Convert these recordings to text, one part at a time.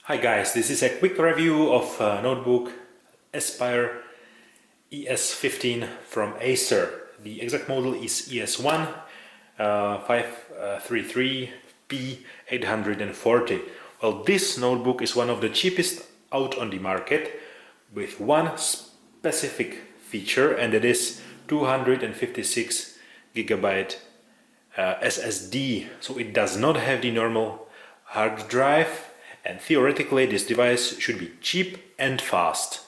Hi guys, this is a quick review of notebook ACER ES15 from ACER. The exact model is ES1-533-P840. Well, this notebook is one of the cheapest out on the market with one specific feature, and it is 256 gigabyte SSD. So it does not have the normal hard drive. And theoretically, this device should be cheap and fast.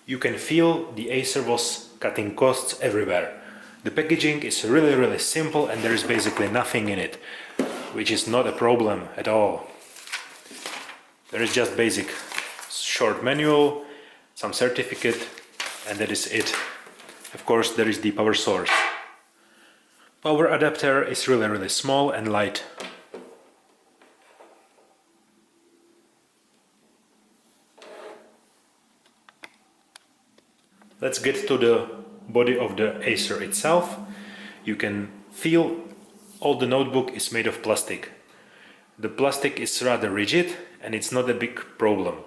You can feel the ACER was cutting costs everywhere. The packaging is really simple and there is basically nothing in it, which is not a problem at all. There is just basic short manual, some certificate, and that is it. Of course, there is the power source. Power adapter is really small and light. Let's get to the body of the ACER itself. You can feel all the notebook is made of plastic. The plastic is rather rigid and it's not a big problem.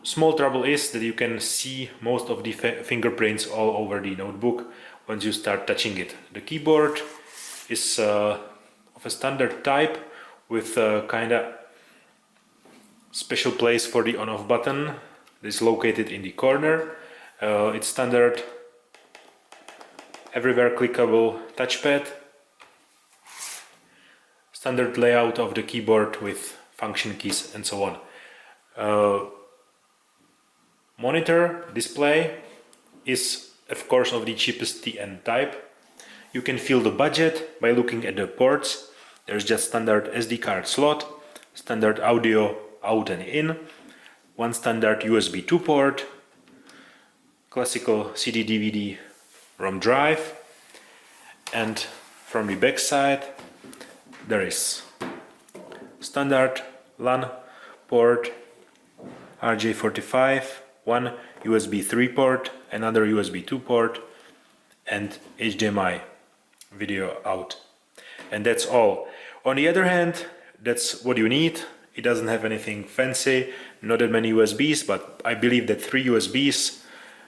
Small trouble is that you can see most of the fingerprints all over the notebook once you start touching it. The keyboard is of a standard type with a kinda special place for the on-off button. It's located in the corner. It's standard, everywhere clickable touchpad. Standard layout of the keyboard with function keys and so on. Monitor display is of course of the cheapest TN type. You can feel the budget by looking at the ports. There's just standard SD card slot, standard audio out and in, one standard USB 2 port, classical CD DVD ROM drive, and from the back side there is standard LAN port, RJ45, one USB 3 port, another USB 2 port, and HDMI video out. And that's all. On the other hand, that's what you need. It doesn't have anything fancy, not that many USBs, but I believe that 3 USBs,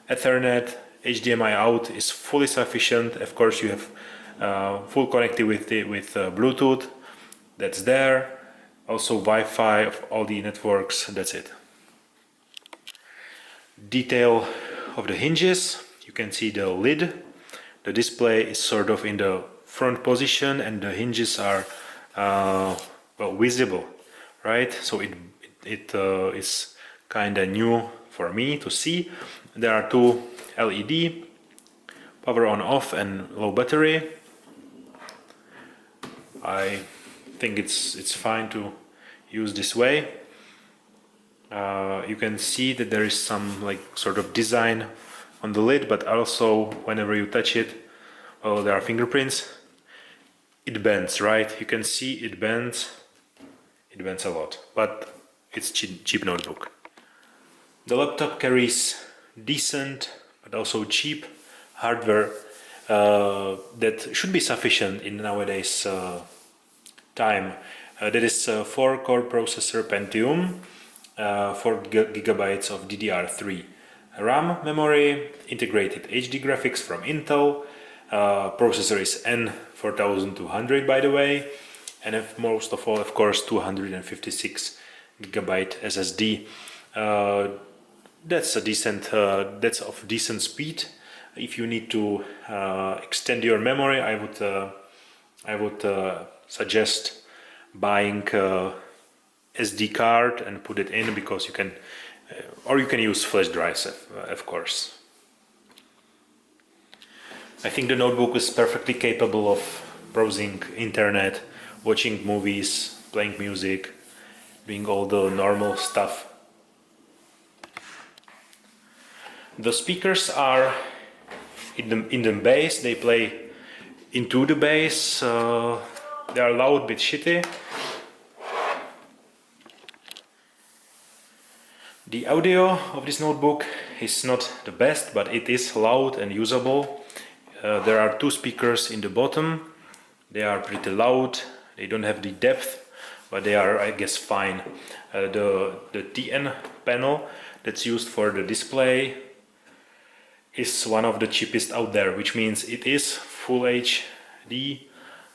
Ethernet, HDMI out is fully sufficient. Of course, you have full connectivity with Bluetooth, that's there. Also Wi-Fi of all the networks, that's it. Detail of the hinges, you can see the lid. The display is sort of in the front position and the hinges are well, visible. Right, so it is kind of new for me to see. There are two LED, power on off and low battery. I think it's fine to use this way. You can see that there is some like sort of design on the lid, but also whenever you touch it, well, there are fingerprints. It bends, right? You can see it bends. It bends a lot, but it's cheap notebook. The laptop carries decent but also cheap hardware that should be sufficient in nowadays time. That is a 4-core processor Pentium, 4 gigabytes of DDR3 RAM memory, integrated HD graphics from Intel. Processor is N4200 by the way. And most of all, of course, 256 gigabyte SSD. That's a decent. That's of decent speed. If you need to extend your memory, I would suggest buying SD card and put it in, because you can, or you can use flash drives, of course. I think the notebook is perfectly capable of browsing internet, watching movies, playing music, doing all the normal stuff. The speakers are in the bass, they play into the bass, they are loud but shitty. The audio of this notebook is not the best, but it is loud and usable. There are 2 speakers in the bottom, they are pretty loud. They don't have the depth but they are, I guess, fine. The TN panel that's used for the display is one of the cheapest out there, which means it is full HD.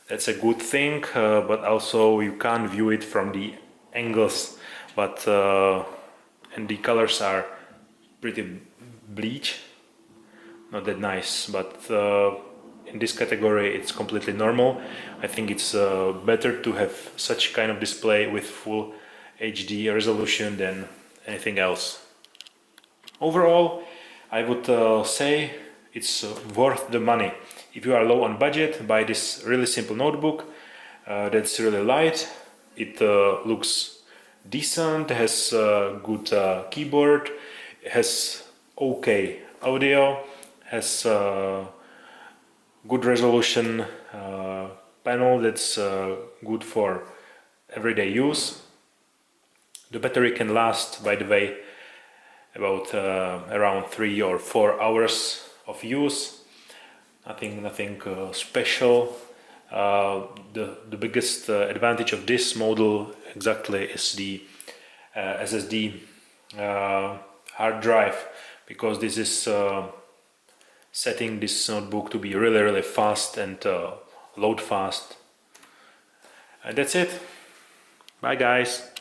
That's a good thing, but also you can't view it from the angles, but and the colors are pretty bleach, not that nice, but in this category it's completely normal. I think it's better to have such kind of display with full HD resolution than anything else. Overall, I would say it's worth the money. If you are low on budget, buy this really simple notebook that's really light. It looks decent, has a good keyboard, has okay audio, has good resolution panel that's good for everyday use. The battery can last, by the way, about around 3 or 4 hours of use. Nothing special. The biggest advantage of this model exactly is the SSD hard drive, because this is setting this notebook to be really fast and load fast. And that's it. Bye guys.